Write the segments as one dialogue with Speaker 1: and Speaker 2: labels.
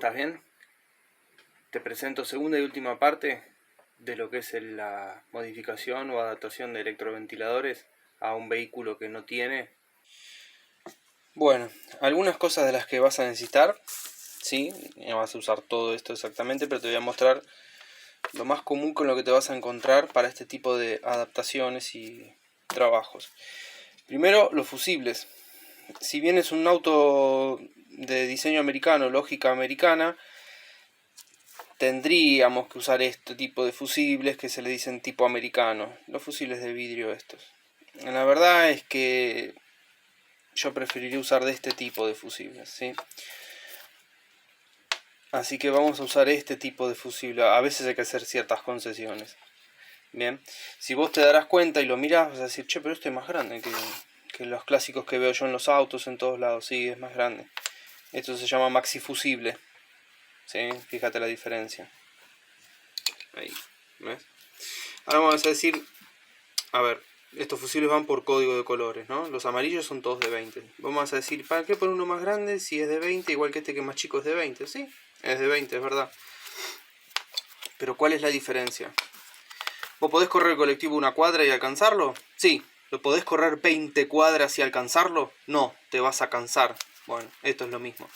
Speaker 1: estás? ¿Bien? Te presento segunda y última parte de lo que es la modificación o adaptación de electroventiladores a un vehículo que no tiene. Bueno, algunas cosas de las que vas a necesitar, sí, no vas a usar todo esto exactamente, pero te voy a mostrar lo más común con lo que te vas a encontrar para este tipo de adaptaciones y trabajos. Primero, los fusibles. Si bien es un auto de diseño americano, lógica americana, tendríamos que usar este tipo de fusibles que se le dicen tipo americano, los fusibles de vidrio estos. La verdad es que yo preferiría usar de este tipo de fusibles, ¿sí? Así que vamos a usar este tipo de fusible. A veces hay que hacer ciertas concesiones. Bien, si vos te darás cuenta y lo mirás, vas a decir, che, pero este es más grande que los clásicos que veo yo en los autos en todos lados. Sí, es más grande. Esto se llama maxi fusible. ¿Sí? Fíjate la diferencia. Ahí, ¿ves? Ahora vamos a decir, a ver, estos fusibles van por código de colores, ¿no? Los amarillos son todos de 20. Vamos a decir, ¿para qué poner uno más grande si es de 20, igual que este que es más chico es de 20? Sí, es de 20, es verdad. Pero ¿cuál es la diferencia? ¿Vos podés correr el colectivo una cuadra y alcanzarlo? Sí. ¿Lo podés correr 20 cuadras y alcanzarlo? No, te vas a cansar. Bueno, esto es lo mismo.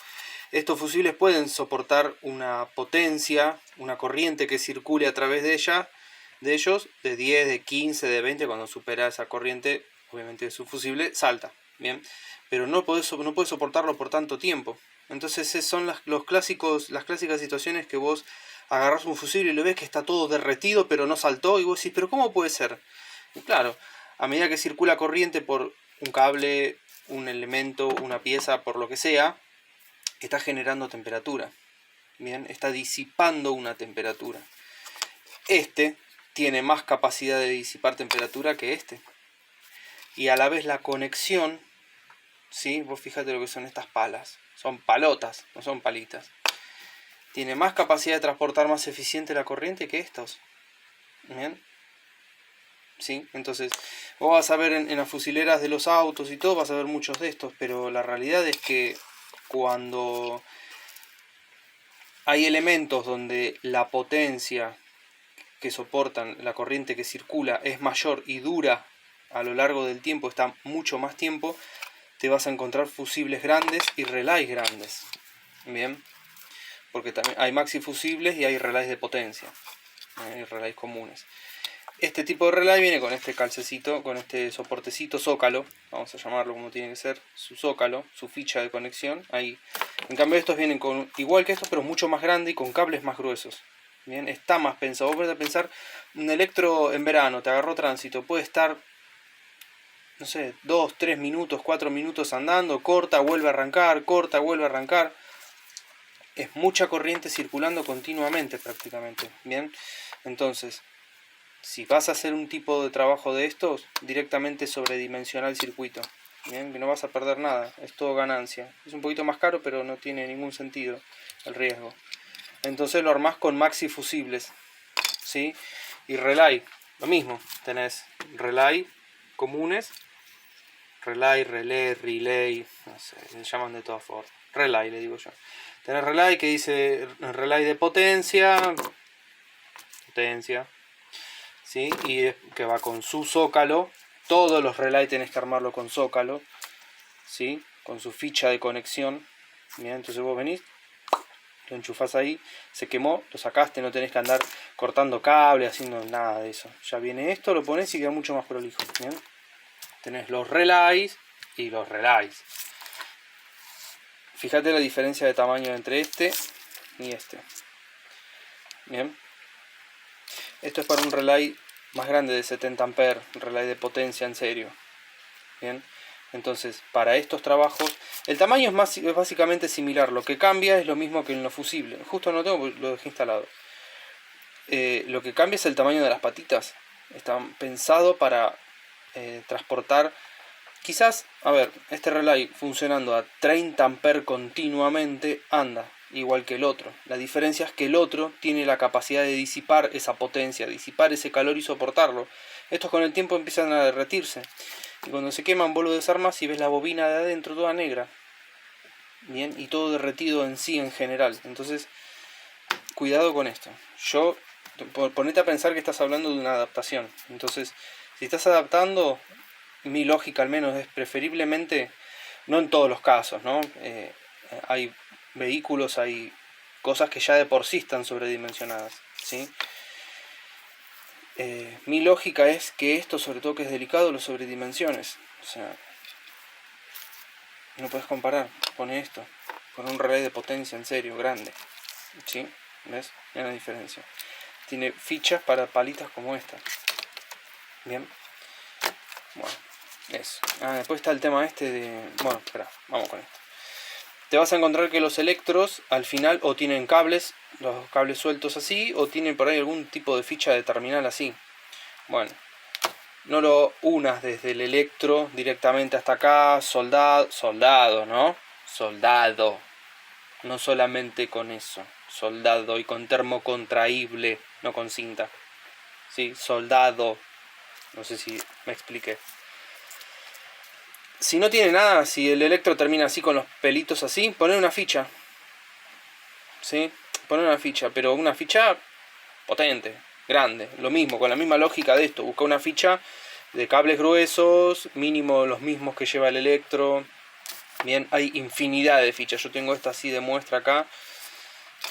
Speaker 1: Estos fusibles pueden soportar una potencia, una corriente que circule a través de ellos, de 10, de 15, de 20. Cuando supera esa corriente, obviamente su fusible salta, ¿bien? Pero no puede soportarlo por tanto tiempo. Entonces son las clásicas situaciones que vos agarrás un fusible y lo ves que está todo derretido pero no saltó, y vos decís, pero ¿cómo puede ser? Y claro, a medida que circula corriente por un cable, un elemento, una pieza, por lo que sea, está generando temperatura, bien, está disipando una temperatura. Este tiene más capacidad de disipar temperatura que este, y a la vez la conexión, ¿sí? Vos fíjate lo que son estas palas, son palotas, no son palitas. Tiene más capacidad de transportar más eficiente la corriente que estos, ¿bien? ¿Sí? Entonces, vos vas a ver en las fusileras de los autos y todo, vas a ver muchos de estos, pero la realidad es que cuando hay elementos donde la potencia que soportan la corriente que circula es mayor y dura a lo largo del tiempo, está mucho más tiempo, te vas a encontrar fusibles grandes y relays grandes. Bien, porque también hay maxi fusibles y hay relays de potencia, hay relays comunes. Este tipo de relay viene con este calcecito, con este soportecito zócalo, vamos a llamarlo como tiene que ser, su zócalo, su ficha de conexión, ahí. En cambio estos vienen con, igual que estos, pero mucho más grande y con cables más gruesos. Bien, está más pensado. Vos podés pensar, un electro en verano, te agarró tránsito, puede estar, no sé, 2, 3 minutos, 4 minutos andando, corta, vuelve a arrancar, corta, vuelve a arrancar. Es mucha corriente circulando continuamente prácticamente. Bien, entonces, si vas a hacer un tipo de trabajo de estos, directamente sobredimensiona el circuito. Bien, que no vas a perder nada, es todo ganancia. Es un poquito más caro, pero no tiene ningún sentido el riesgo. Entonces lo armás con maxi fusibles, ¿sí? Y relay, lo mismo, tenés relay comunes, relay, relay, no sé, se llaman de todas formas, relay le digo yo. Tenés relay que dice relay de potencia, ¿sí? Y que va con su zócalo, todos los relay tenés que armarlo con zócalo, ¿sí? Con su ficha de conexión. Bien, entonces vos venís, lo enchufás ahí, se quemó, lo sacaste, no tenés que andar cortando cable, haciendo nada de eso. Ya viene esto, lo pones y queda mucho más prolijo. ¿Bien? Tenés los relays y los relays. Fíjate la diferencia de tamaño entre este y este. Bien. Esto es para un relay más grande de 70 amperes, un relay de potencia en serio. Bien. Entonces, para estos trabajos, el tamaño es básicamente similar. Lo que cambia es lo mismo que en los fusibles. Justo no lo tengo porque lo dejé instalado. Lo que cambia es el tamaño de las patitas. Están pensados para transportar. Quizás, a ver, este relay funcionando a 30 amperes continuamente anda igual que el otro. La diferencia es que el otro tiene la capacidad de disipar esa potencia, disipar ese calor y soportarlo. Estos con el tiempo empiezan a derretirse. Y cuando se queman vos lo desarmas y ves la bobina de adentro toda negra. bien, y todo derretido en sí en general. Entonces, cuidado con esto. Ponete a pensar que estás hablando de una adaptación. Entonces, si estás adaptando, mi lógica al menos es preferiblemente, no en todos los casos, ¿no? Hay vehículos, hay cosas que ya de por sí están sobredimensionadas, ¿sí? Mi lógica es que esto, sobre todo que es delicado, lo sobredimensiones. O sea, no puedes comparar con esto, con un relé de potencia en serio, grande, ¿sí? ¿Ves? Mira la diferencia. Tiene fichas para palitas como esta. Bien. Bueno, eso. Después está el tema este de... Bueno, espera, vamos con esto. Te vas a encontrar que los electros al final o tienen cables, los cables sueltos así, o tienen por ahí algún tipo de ficha de terminal así. Bueno, no lo unas desde el electro directamente hasta acá, soldado, ¿no? Soldado. No solamente con eso, soldado y con termo contraíble, no con cinta. Sí, soldado. No sé si me expliqué. Si no tiene nada, si el electro termina así con los pelitos así, poner una ficha. ¿Sí? Poner una ficha, pero una ficha potente, grande. Lo mismo, con la misma lógica de esto. Busca una ficha de cables gruesos, mínimo los mismos que lleva el electro. Bien, hay infinidad de fichas. Yo tengo esta así de muestra acá.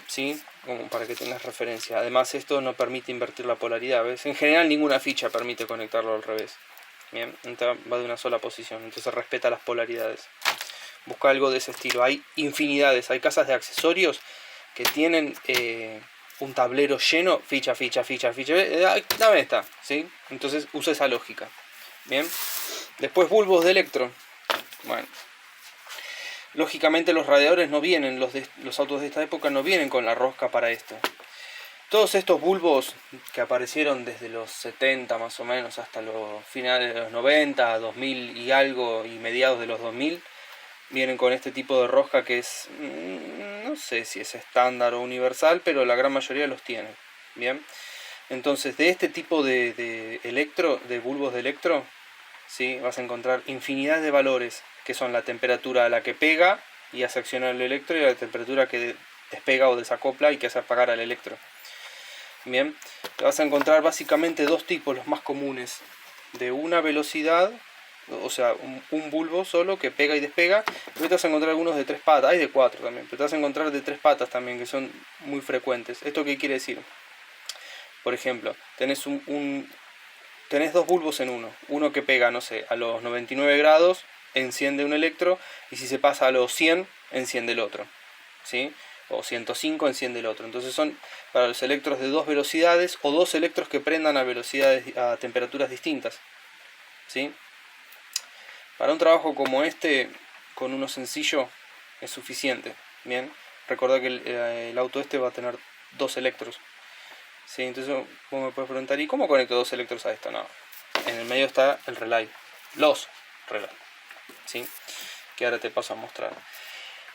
Speaker 1: ¿Sí? Como para que tengas referencia. Además, esto no permite invertir la polaridad, ¿ves? En general, ninguna ficha permite conectarlo al revés. Bien, va de una sola posición, entonces respeta las polaridades. Busca algo de ese estilo. Hay infinidades, hay casas de accesorios que tienen un tablero lleno, ficha, dame esta, ¿sí? Entonces usa esa lógica. Bien, después bulbos de electro. Bueno, lógicamente los radiadores no vienen, los autos de esta época no vienen con la rosca para esto. Todos estos bulbos que aparecieron desde los 70 más o menos hasta los finales de los 90, 2000 y algo y mediados de los 2000, vienen con este tipo de rosca que es, no sé si es estándar o universal, pero la gran mayoría los tiene. Bien, entonces de este tipo de bulbos de electro, ¿sí? Vas a encontrar infinidad de valores que son la temperatura a la que pega y hace accionar el electro y la temperatura que despega o desacopla y que hace apagar al electro. Bien, te vas a encontrar básicamente dos tipos, los más comunes, de una velocidad, o sea, un bulbo solo que pega y despega, pero te vas a encontrar algunos de tres patas, hay de cuatro también, pero te vas a encontrar de tres patas también, que son muy frecuentes. ¿Esto qué quiere decir? Por ejemplo, tenés tenés dos bulbos en uno que pega, no sé, a los 99 grados, enciende un electro, y si se pasa a los 100, enciende el otro, ¿sí? O 105 enciende el otro. Entonces son para los electros de dos velocidades o dos electros que prendan a temperaturas distintas, ¿sí? Para un trabajo como este, con uno sencillo es suficiente. Bien, recordad que el auto este va a tener dos electros, ¿sí? Entonces vos me puedes preguntar, ¿y cómo conecto dos electros a esto? No, en el medio está el relay, los relay, ¿sí? Que ahora te paso a mostrar.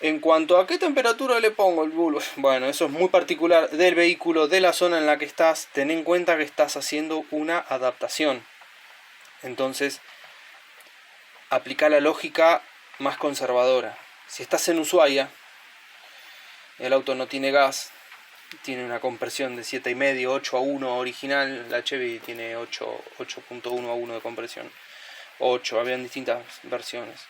Speaker 1: En cuanto a qué temperatura le pongo el bulbo, bueno, eso es muy particular del vehículo, de la zona en la que estás. Ten en cuenta que estás haciendo una adaptación. Entonces, aplica la lógica más conservadora. Si estás en Ushuaia, el auto no tiene gas, tiene una compresión de 7,5, 8:1 original, la Chevy tiene 8.1 a 1 de compresión. 8, habían distintas versiones.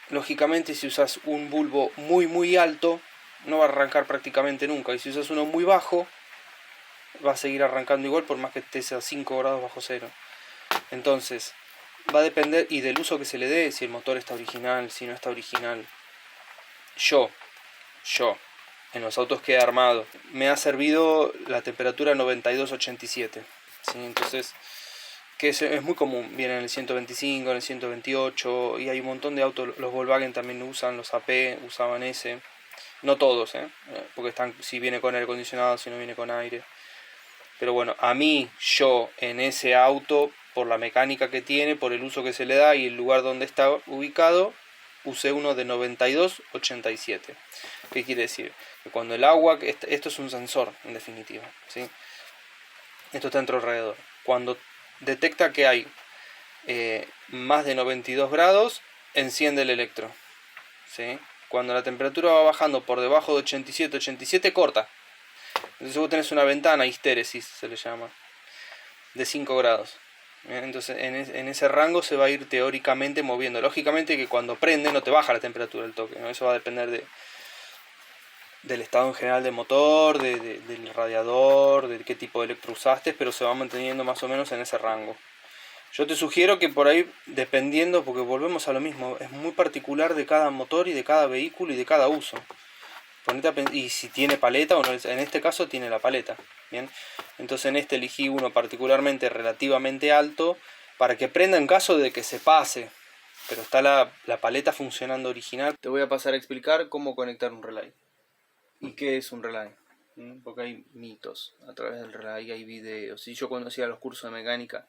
Speaker 1: Lógicamente, si usas un bulbo muy alto, no va a arrancar prácticamente nunca. Y si usas uno muy bajo, va a seguir arrancando igual por más que estés a 5 grados bajo cero. Entonces, va a depender y del uso que se le dé, si el motor está original, si no está original. Yo, en los autos que he armado, me ha servido la temperatura 92-87. ¿Sí? Entonces, que es muy común, viene en el 125, en el 128, y hay un montón de autos, los Volkswagen también usan, los AP usaban ese, no todos, porque están, si viene con aire acondicionado, si no viene con aire, pero bueno, yo en ese auto, por la mecánica que tiene, por el uso que se le da y el lugar donde está ubicado, usé uno de 92-87. ¿Qué quiere decir? Que cuando el agua, esto es un sensor en definitiva, ¿sí? Esto está dentro alrededor, cuando detecta que hay más de 92 grados, enciende el electro, ¿sí? Cuando la temperatura va bajando por debajo de 87, corta. Entonces vos tenés una ventana, histéresis se le llama, de 5 grados. Bien, entonces en ese rango se va a ir teóricamente moviendo. Lógicamente que cuando prende no te baja la temperatura del toque, ¿no? Eso va a depender del estado en general del motor, del radiador, de qué tipo de electro usaste, pero se va manteniendo más o menos en ese rango. Yo te sugiero que por ahí, dependiendo, porque volvemos a lo mismo, es muy particular de cada motor y de cada vehículo y de cada uso. Y si tiene paleta o no, en este caso tiene la paleta. Bien, entonces en este elegí uno particularmente relativamente alto para que prenda en caso de que se pase, pero está la paleta funcionando original. Te voy a pasar a explicar cómo conectar un relay y qué es un relay, porque hay mitos a través del relay, hay videos. Y yo cuando hacía los cursos de mecánica,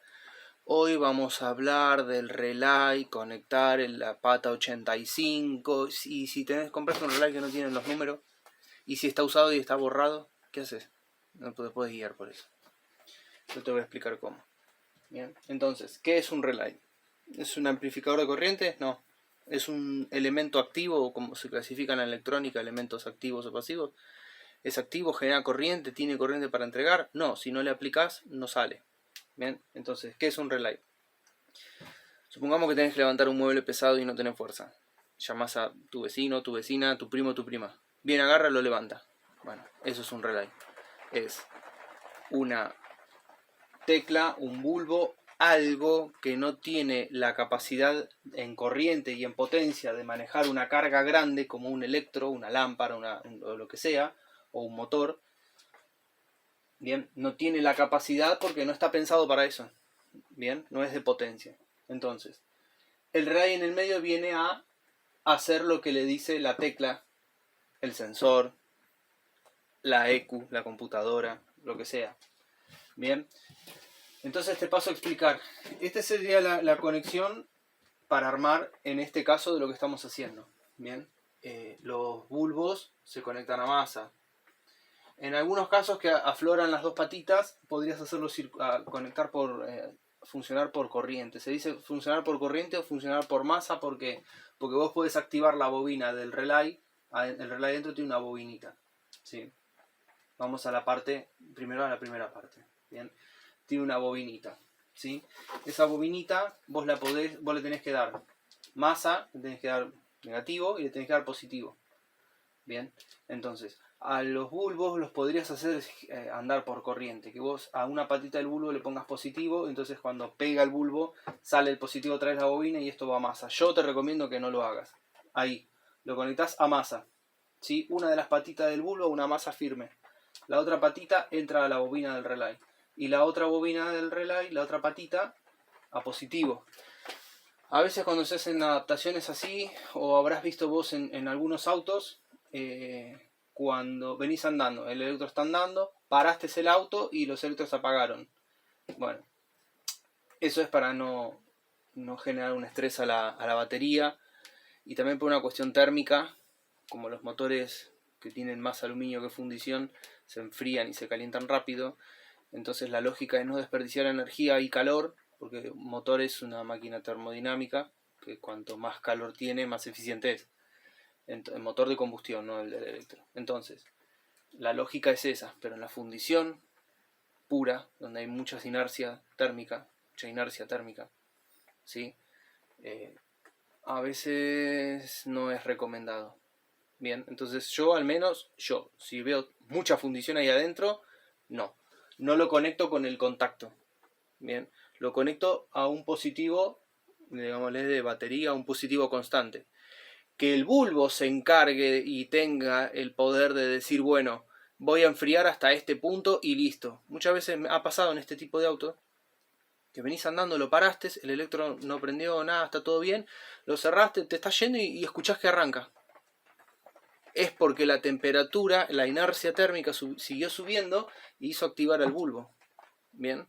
Speaker 1: hoy vamos a hablar del relay, conectar en la pata 85. Y si compras un relay que no tiene los números, y si está usado y está borrado, ¿qué haces? No te puedes guiar por eso. Yo te voy a explicar cómo. Bien, entonces, ¿qué es un relay? ¿Es un amplificador de corriente? No. ¿Es un elemento activo, o como se clasifica en la electrónica, elementos activos o pasivos? ¿Es activo, genera corriente, tiene corriente para entregar? No, si no le aplicas, no sale. Bien, entonces, ¿qué es un relay? Supongamos que tenés que levantar un mueble pesado y no tenés fuerza. Llamás a tu vecino, tu vecina, tu primo, tu prima. Bien, agarra, lo levanta. Bueno, eso es un relay. Es una tecla, un bulbo, algo que no tiene la capacidad en corriente y en potencia de manejar una carga grande como un electro, una lámpara, o lo que sea, o un motor. Bien, no tiene la capacidad porque no está pensado para eso. Bien, no es de potencia. Entonces, el relay en el medio viene a hacer lo que le dice la tecla, el sensor, la EQ, la computadora, lo que sea. Bien, entonces te paso a explicar. Esta sería la conexión para armar, en este caso, de lo que estamos haciendo. Bien, los bulbos se conectan a masa. En algunos casos que afloran las dos patitas, podrías hacerlo conectar funcionar por corriente. Se dice funcionar por corriente o funcionar por masa porque vos podés activar la bobina del relay. El relay dentro tiene una bobinita. ¿Sí? Vamos a primero a la primera parte. Bien, tiene una bobinita. ¿Sí? Esa bobinita vos le tenés que dar masa, le tenés que dar negativo y le tenés que dar positivo. Bien, entonces a los bulbos los podrías hacer andar por corriente, que vos a una patita del bulbo le pongas positivo, entonces cuando pega el bulbo sale el positivo a través de la bobina y esto va a masa. Yo te recomiendo que no lo hagas. Ahí, lo conectás a masa. ¿Sí? Una de las patitas del bulbo a una masa firme. La otra patita entra a la bobina del relay. Y la otra bobina del relay, la otra patita, a positivo. A veces cuando se hacen adaptaciones así, o habrás visto vos en algunos autos, cuando venís andando, el electro está andando, paraste el auto y los electros se apagaron. Bueno, eso es para no generar un estrés a la batería y también por una cuestión térmica, como los motores que tienen más aluminio que fundición se enfrían y se calientan rápido, entonces la lógica es no desperdiciar energía y calor, porque un motor es una máquina termodinámica que cuanto más calor tiene, más eficiente es. El motor de combustión, no el del electro. Entonces, la lógica es esa, pero en la fundición pura, donde hay mucha inercia térmica, ¿sí? A veces no es recomendado. Bien, entonces al menos yo, si veo mucha fundición ahí adentro, no lo conecto con el contacto. Bien, lo conecto a un positivo, digámosle de batería, un positivo constante. Que el bulbo se encargue y tenga el poder de decir, bueno, voy a enfriar hasta este punto y listo. Muchas veces me ha pasado en este tipo de auto que venís andando, lo paraste, el electro no prendió nada, está todo bien, lo cerraste, te estás yendo y escuchás que arranca. Es porque la temperatura, la inercia térmica siguió subiendo y hizo activar al bulbo. Bien,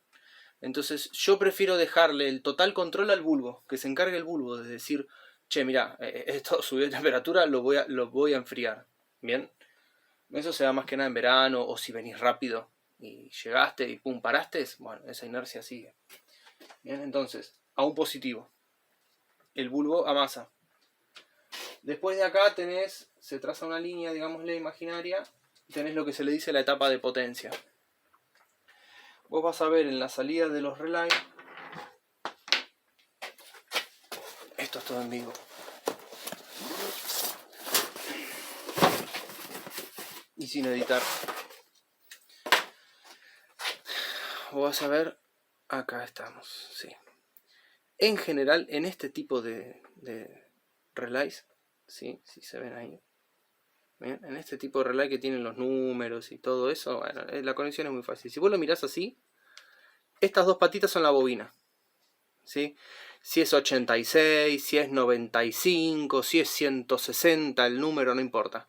Speaker 1: entonces yo prefiero dejarle el total control al bulbo, que se encargue el bulbo de decir, che, mirá, esto subió de temperatura, lo voy a enfriar. Bien, eso se da más que nada en verano o si venís rápido y llegaste y pum, paraste, bueno, esa inercia sigue. Bien, entonces, a un positivo, el bulbo a masa. Después de acá se traza una línea, digámosle, imaginaria, y tenés lo que se le dice la etapa de potencia. Vos vas a ver en la salida de los relays, esto es todo en vivo, y sin editar. Vos vas a ver, acá estamos, sí. En general, en este tipo de relays, ¿sí? Si se ven ahí, ¿bien? En este tipo de relay que tienen los números y todo eso, bueno, la conexión es muy fácil. Si vos lo mirás así, estas dos patitas son la bobina, ¿sí? Si es 86, si es 95, si es 160, el número no importa.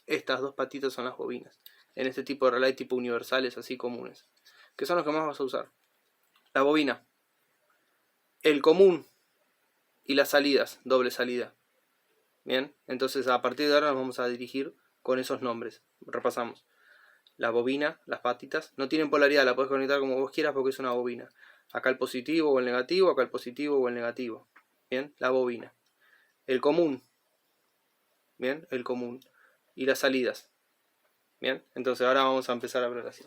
Speaker 1: Estas dos patitas son las bobinas. En este tipo de relay tipo universales así comunes. Que son los que más vas a usar. La bobina, el común y las salidas, doble salida. Bien, entonces a partir de ahora nos vamos a dirigir con esos nombres. Repasamos. La bobina, las patitas, no tienen polaridad, la puedes conectar como vos quieras porque es una bobina. Acá el positivo o el negativo, acá el positivo o el negativo. Bien, la bobina. El común. Bien, el común. Y las salidas. Bien, entonces ahora vamos a empezar a ver así.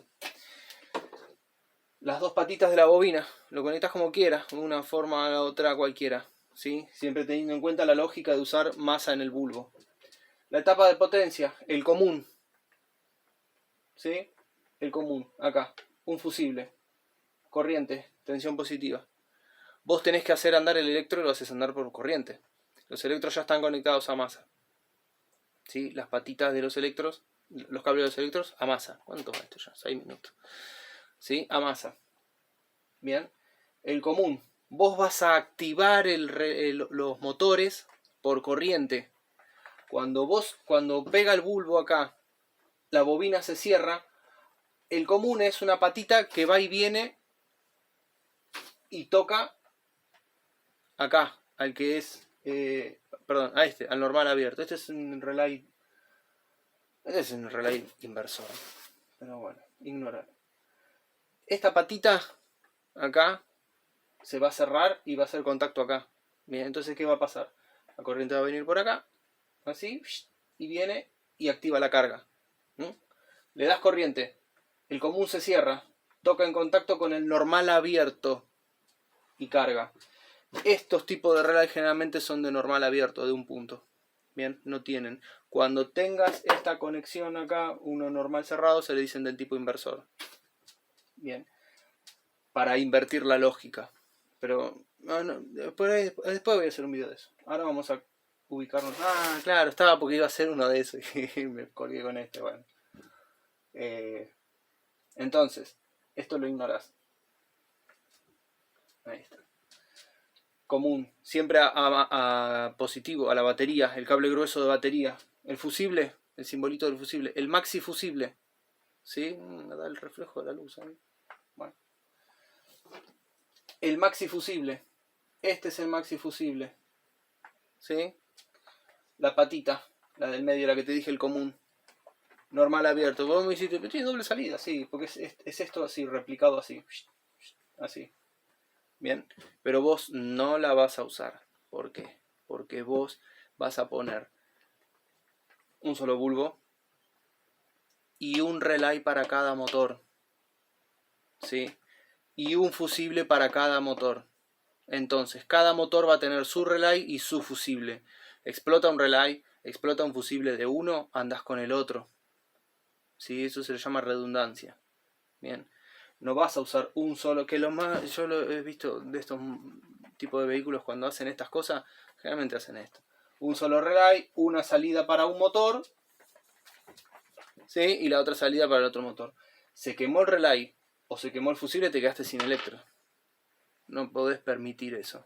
Speaker 1: Las dos patitas de la bobina, lo conectas como quieras, de una forma a la otra cualquiera. ¿Sí? Siempre teniendo en cuenta la lógica de usar masa en el bulbo. La etapa de potencia, el común. ¿Sí? El común, acá. Un fusible. Corriente, tensión positiva. Vos tenés que hacer andar el electro y lo haces andar por corriente. Los electros ya están conectados a masa. ¿Sí? Las patitas de los electros, los cables de los electros a masa. ¿Cuánto va esto ya? 6 minutos. ¿Sí? A masa. Bien. El común. Vos vas a activar los motores por corriente. Cuando pega el bulbo acá, la bobina se cierra. El común es una patita que va y viene y toca acá, al que es, perdón, a al normal abierto. Este es un relay inversor. Pero bueno, ignorar. Esta patita acá se va a cerrar y va a hacer contacto acá. Bien, entonces ¿qué va a pasar? La corriente va a venir por acá, así, y viene y activa la carga. Le das corriente, el común se cierra, toca en contacto con el normal abierto y carga. Estos tipos de relay generalmente son de normal abierto, de un punto. Bien, no tienen. Cuando tengas esta conexión acá, uno normal cerrado, se le dicen del tipo inversor. Bien, para invertir la lógica. Pero después voy a hacer un video de eso. Ahora vamos a ubicarnos. Ah, claro, estaba porque iba a hacer uno de esos y me colgué con este. Bueno. Entonces, esto lo ignorás. Ahí está. Común, siempre a positivo, a la batería, el cable grueso de batería. El fusible, el simbolito del fusible. El maxi fusible. ¿Sí? Me da el reflejo de la luz. Bueno. El maxi fusible. Este es el maxi fusible. ¿Sí? La patita, la del medio, la que te dije, el común. Normal abierto. Vos me dijiste, pero tiene doble salida, sí, porque es esto así, replicado así. Así. Bien. Pero vos no la vas a usar. ¿Por qué? Porque vos vas a poner un solo bulbo y un relay para cada motor. ¿Sí? Y un fusible para cada motor. Entonces, cada motor va a tener su relay y su fusible. Explota un relay, explota un fusible de uno, andas con el otro. ¿Sí? Eso se le llama redundancia. Bien. No vas a usar un solo, que lo más, yo lo he visto de estos tipos de vehículos cuando hacen estas cosas, generalmente hacen esto. Un solo relay, una salida para un motor, ¿sí? Y la otra salida para el otro motor. Se quemó el relay o se quemó el fusible, te quedaste sin electro. No podés permitir eso.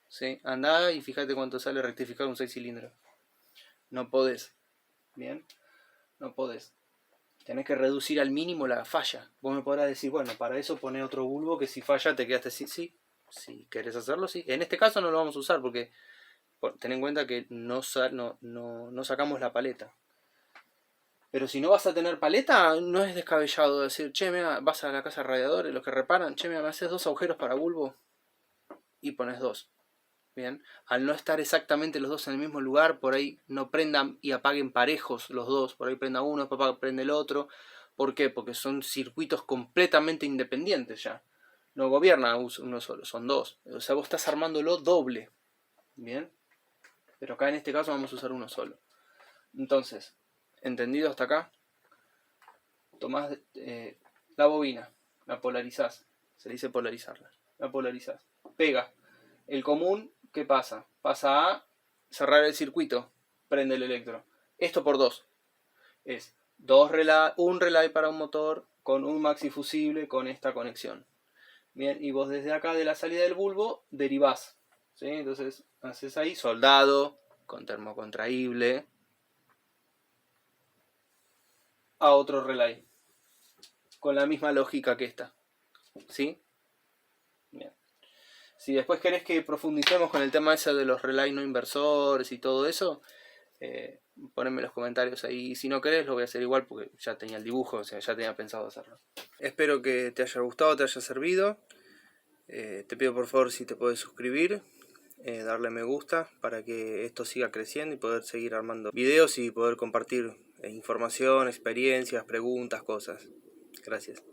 Speaker 1: ¿Sí? Andá y fíjate cuánto sale rectificar un 6 cilindros. No podés. Bien. No podés. Tenés que reducir al mínimo la falla. Vos me podrás decir, bueno, para eso poné otro bulbo que si falla te quedaste sin. Sí. Si querés hacerlo, sí. En este caso no lo vamos a usar porque ten en cuenta que no sacamos la paleta. Pero si no vas a tener paleta, no es descabellado decir, che, mira, vas a la casa de radiadores, los que reparan, che, mira, me haces 2 agujeros para bulbo y pones 2. Bien, al no estar exactamente los dos en el mismo lugar, por ahí no prendan y apaguen parejos los dos, por ahí prenda uno, después prende el otro. ¿Por qué? Porque son circuitos completamente independientes ya. No gobierna uno solo, son dos. O sea, vos estás armándolo doble. Bien, pero acá en este caso vamos a usar uno solo. Entonces, ¿entendido hasta acá? Tomás la bobina, la polarizás, se le dice polarizarla, la polarizás, pega. El común, ¿qué pasa? Pasa a cerrar el circuito, prende el electro. Esto por dos. Es un relay para un motor con un maxi fusible con esta conexión. Bien, y vos desde acá de la salida del bulbo derivás. ¿Sí? Entonces haces ahí soldado con termocontraíble a otro relay. Con la misma lógica que esta. ¿Sí? Bien. Si después querés que profundicemos con el tema ese de los relay no inversores y todo eso, poneme los comentarios ahí. Si no querés, lo voy a hacer igual porque ya tenía el dibujo, o sea, ya tenía pensado hacerlo. Espero que te haya gustado, te haya servido. Te pido por favor si te puedes suscribir, darle me gusta para que esto siga creciendo y poder seguir armando videos y poder compartir información, experiencias, preguntas, cosas. Gracias.